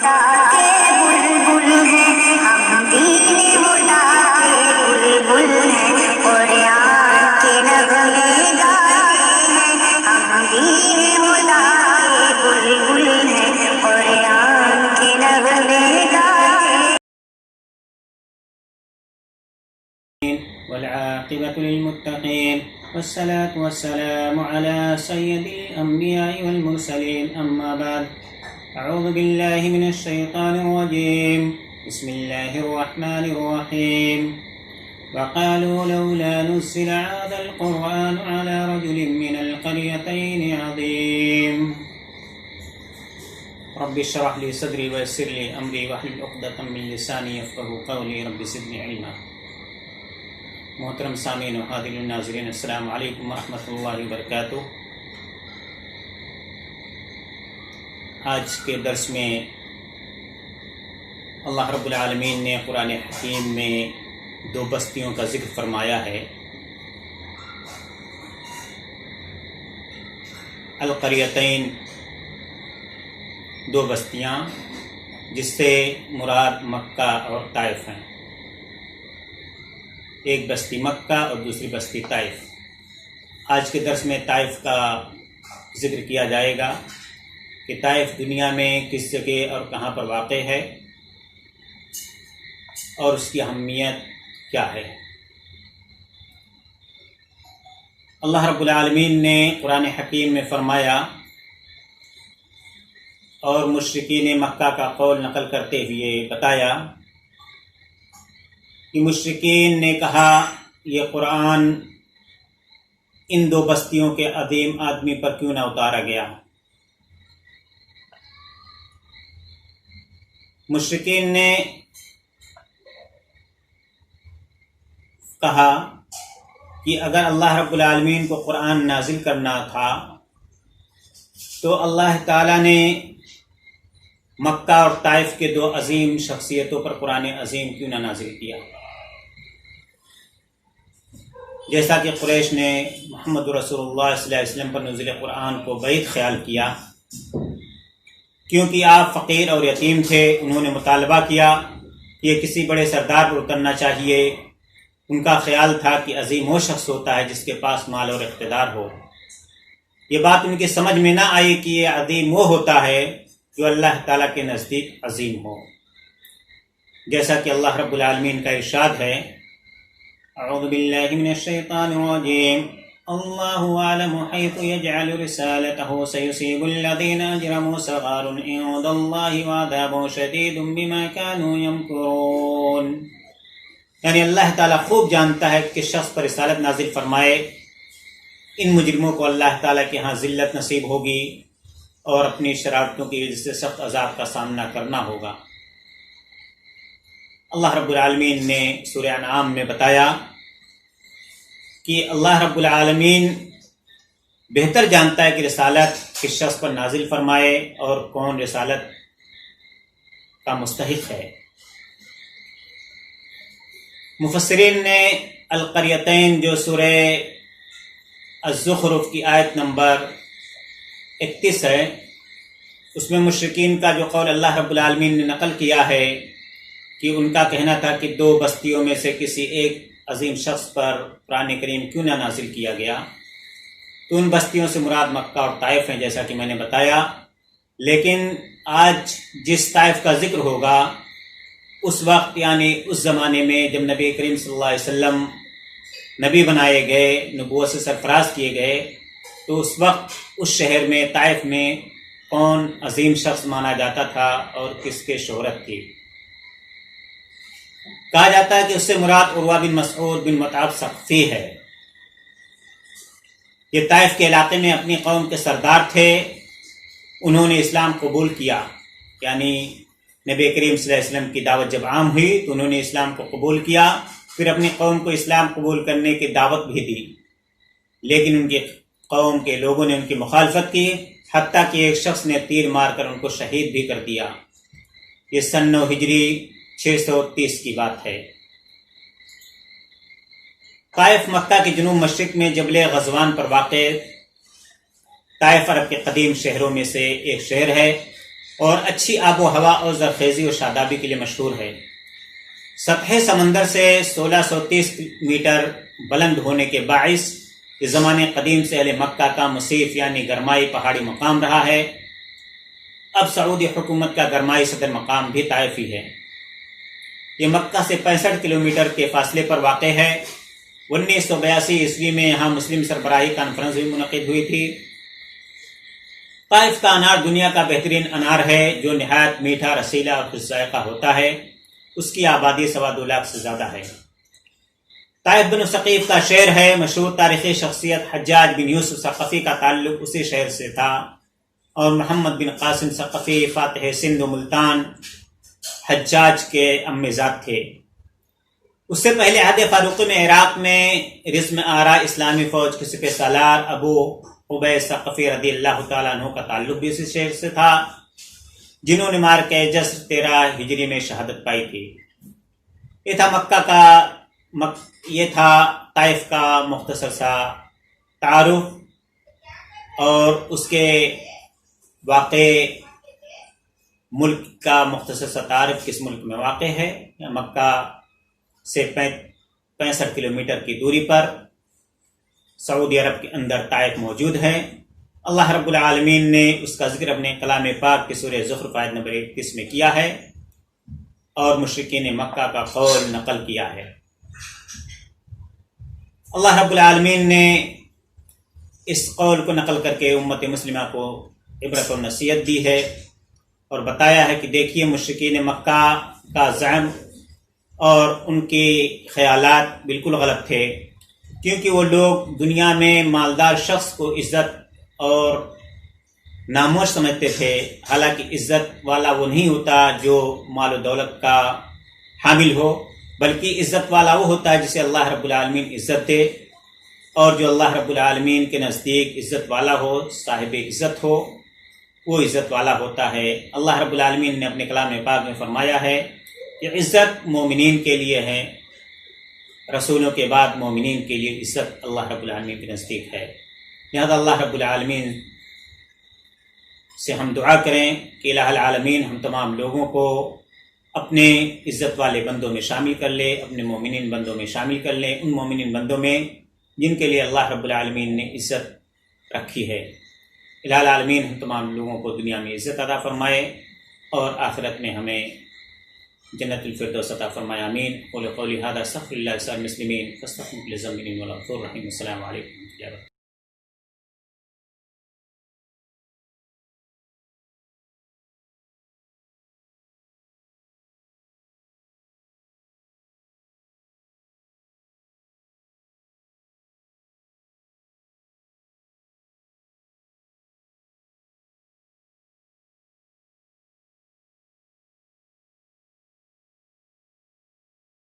خدا کے بلبل ہیں، ہم دین خدا کے بلبل ہیں، قرآن کے نغمے گاتے ہیں، ہم دین خدا کے بلبل ہیں، قرآن کے نغمے گاتے ہیں۔ والعاقبة للمتقين والصلاة والسلام على سيد الأنبياء والمرسلين أما بعد أعوذ بالله من الشيطان الرجيم بسم الله الرحمن الرحيم وقالوا لولا نزل هذا القرآن على رجل من القريتين عظيم رب اشرح لي صدري ويسر لي أمري واحلل عقدة من لساني يفقهوا قولي رب زدني علما۔ محترم سامعین و حاضرین ناظرین، السلام علیکم ورحمۃ اللہ وبرکاتہ۔ آج کے درس میں اللہ رب العالمین نے قرآن حکیم میں دو بستیوں کا ذکر فرمایا ہے، القریتین، دو بستیاں جس سے مراد مکہ اور طائف ہیں، ایک بستی مکہ اور دوسری بستی طائف۔ آج کے درس میں طائف کا ذکر کیا جائے گا کہ طائف دنیا میں کس جگہ اور کہاں پر واقع ہے اور اس کی اہمیت کیا ہے۔ اللہ رب العالمین نے قرآن حکیم میں فرمایا اور مشرکین مکہ کا قول نقل کرتے ہوئے بتایا کہ مشرکین نے کہا یہ قرآن ان دو بستیوں کے عظیم آدمی پر کیوں نہ اتارا گیا۔ مشرکین نے کہا کہ اگر اللہ رب العالمین کو قرآن نازل کرنا تھا تو اللہ تعالیٰ نے مکہ اور طائف کے دو عظیم شخصیتوں پر قرآن عظیم کیوں نہ نازل کیا، جیسا کہ قریش نے محمد رسول اللہ صلی اللہ علیہ وسلم پر نزول قرآن کو بعید خیال کیا، کیونکہ آپ فقیر اور یتیم تھے۔ انہوں نے مطالبہ کیا کہ یہ کسی بڑے سردار پر اترنا چاہیے۔ ان کا خیال تھا کہ عظیم وہ شخص ہوتا ہے جس کے پاس مال اور اقتدار ہو۔ یہ بات ان کی سمجھ میں نہ آئی کہ یہ عظیم وہ ہوتا ہے جو اللہ تعالیٰ کے نزدیک عظیم ہو، جیسا کہ اللہ رب العالمین کا ارشاد ہے، اعوذ باللہ من الشیطان الرجیم، اللہ اعلم حیث یجعل رسالتہ سیصیب الذین اجرموا صغار عند اللہ وعذاب شدید بما كانوا یمکرون۔ یعنی اللہ تعالیٰ خوب جانتا ہے کہ شخص پر رسالت نازل فرمائے، ان مجرموں کو اللہ تعالیٰ کے ہاں ذلت نصیب ہوگی اور اپنی شرارتوں کی وجہ سے سخت عذاب کا سامنا کرنا ہوگا۔ اللہ رب العالمین نے سورہ انعام میں بتایا کہ اللہ رب العالمین بہتر جانتا ہے کہ رسالت کس شخص پر نازل فرمائے اور کون رسالت کا مستحق ہے۔ مفسرین نے القریتین جو سورہ الزخرف کی آیت نمبر 31 ہے، اس میں مشرکین کا جو قول اللہ رب العالمین نے نقل کیا ہے کہ ان کا کہنا تھا کہ دو بستیوں میں سے کسی ایک عظیم شخص پر قرآن کریم کیوں نہ نازل کیا گیا، تو ان بستیوں سے مراد مکہ اور طائف ہیں، جیسا کہ میں نے بتایا۔ لیکن آج جس طائف کا ذکر ہوگا اس وقت، یعنی اس زمانے میں جب نبی کریم صلی اللہ علیہ وسلم نبی بنائے گئے، نبوت سے سرفراز کیے گئے، تو اس وقت اس شہر میں طائف میں کون عظیم شخص مانا جاتا تھا اور کس کے شہرت تھی۔ کہا جاتا ہے کہ اس سے مراد عروہ بن مسعود بن متعب ثقفی ہے۔ یہ طائف کے علاقے میں اپنی قوم کے سردار تھے، انہوں نے اسلام قبول کیا، یعنی نبی کریم صلی اللہ علیہ وسلم کی دعوت جب عام ہوئی تو انہوں نے اسلام کو قبول کیا، پھر اپنی قوم کو اسلام قبول کرنے کی دعوت بھی دی، لیکن ان کی قوم کے لوگوں نے ان کی مخالفت کی، حتیٰ کہ ایک شخص نے تیر مار کر ان کو شہید بھی کر دیا۔ یہ سن 9 ہجری 630 کی بات ہے۔ طائف مکہ کے جنوب مشرق میں جبل غزوان پر واقع طائف عرب کے قدیم شہروں میں سے ایک شہر ہے۔ اور اچھی آب و ہوا اور زرخیزی و شادابی کے لیے مشہور ہے۔ سطح سمندر سے 1630 میٹر بلند ہونے کے باعث اس زمانے قدیم سے اہل مکہ کا مصیف یعنی گرمائی پہاڑی مقام رہا ہے۔ اب سعودی حکومت کا گرمائی صدر مقام بھی طائف ہی ہے۔ یہ مکہ سے 65 کلومیٹر کے فاصلے پر واقع ہے۔ 1982 عیسوی میں یہاں مسلم سربراہی کانفرنس بھی منعقد ہوئی تھی۔ طائف کا انار دنیا کا بہترین انار ہے جو نہایت میٹھا، رسیلا اور خوش ذائقہ ہوتا ہے۔ اس کی آبادی 2.25 لاکھ سے زیادہ ہے۔ طائف بن ثقیف کا شہر ہے۔ مشہور تاریخی شخصیت حجاج بن یوسف ثقفی کا تعلق اسی شہر سے تھا، اور محمد بن قاسم ثقفی فاتح سندھ و ملتان حجاج کے امزاد تھے۔ اس سے پہلے عہد فاروقی میں عراق میں رزم آرا اسلامی فوج کے سپہ سالار ابو عبید ثقفی رضی اللہ تعالیٰ عنہ کا تعلق بھی اسی شہر سے تھا، جنہوں نے معرکہ جسر 13 ہجری میں شہادت پائی تھی۔ یہ تھا طائف کا مختصر سا تعارف اور اس کے واقع ملک کا مختصر سا تعارف کس ملک میں واقع ہے۔ مکہ سے 65 کلومیٹر کی دوری پر سعودی عرب کے اندر طائف موجود ہے۔ اللہ رب العالمین نے اس کا ذکر اپنے کلام پاک کی سورہ زخرف آیت نمبر 31 میں کیا ہے اور مشرکین مکہ کا قول نقل کیا ہے۔ اللہ رب العالمین نے اس قول کو نقل کر کے امت مسلمہ کو عبرت و نصیحت دی ہے اور بتایا ہے کہ دیکھیے مشرکین مکہ کا زعم اور ان کے خیالات بالکل غلط تھے، کیونکہ وہ لوگ دنیا میں مالدار شخص کو عزت اور ناموش سمجھتے تھے، حالانکہ عزت والا وہ نہیں ہوتا جو مال و دولت کا حامل ہو، بلکہ عزت والا وہ ہوتا ہے جسے اللہ رب العالمین عزت دے، اور جو اللہ رب العالمین کے نزدیک عزت والا ہو، صاحب عزت ہو، وہ عزت والا ہوتا ہے۔ اللہ رب العالمین نے اپنے کلام پاک میں فرمایا ہے کہ عزت مومنین کے لیے ہے، رسولوں کے بعد مومنین کے لیے عزت اللہ رب العالمین کے نزدیک ہے۔ لہذا اللہ رب العالمین سے ہم دعا کریں کہ الہ العالمین ہم تمام لوگوں کو اپنے عزت والے بندوں میں شامل کر لے، اپنے مومنین بندوں میں شامل کر لے، ان مومنین بندوں میں جن کے لیے اللہ رب العالمین نے عزت رکھی ہے۔ الہ العالمین ہم تمام لوگوں کو دنیا میں عزت عطا فرمائے اور آخرت میں ہمیں جنت الفردوس عطا فرمائے، آمین۔ قولی ھذا استغفر اللہ لسائر المسلمین فاستغفروہ لذنوبہم انہ غفور رحیم۔ السلام علیکم ورحمۃ اللہ وبرکاتہ۔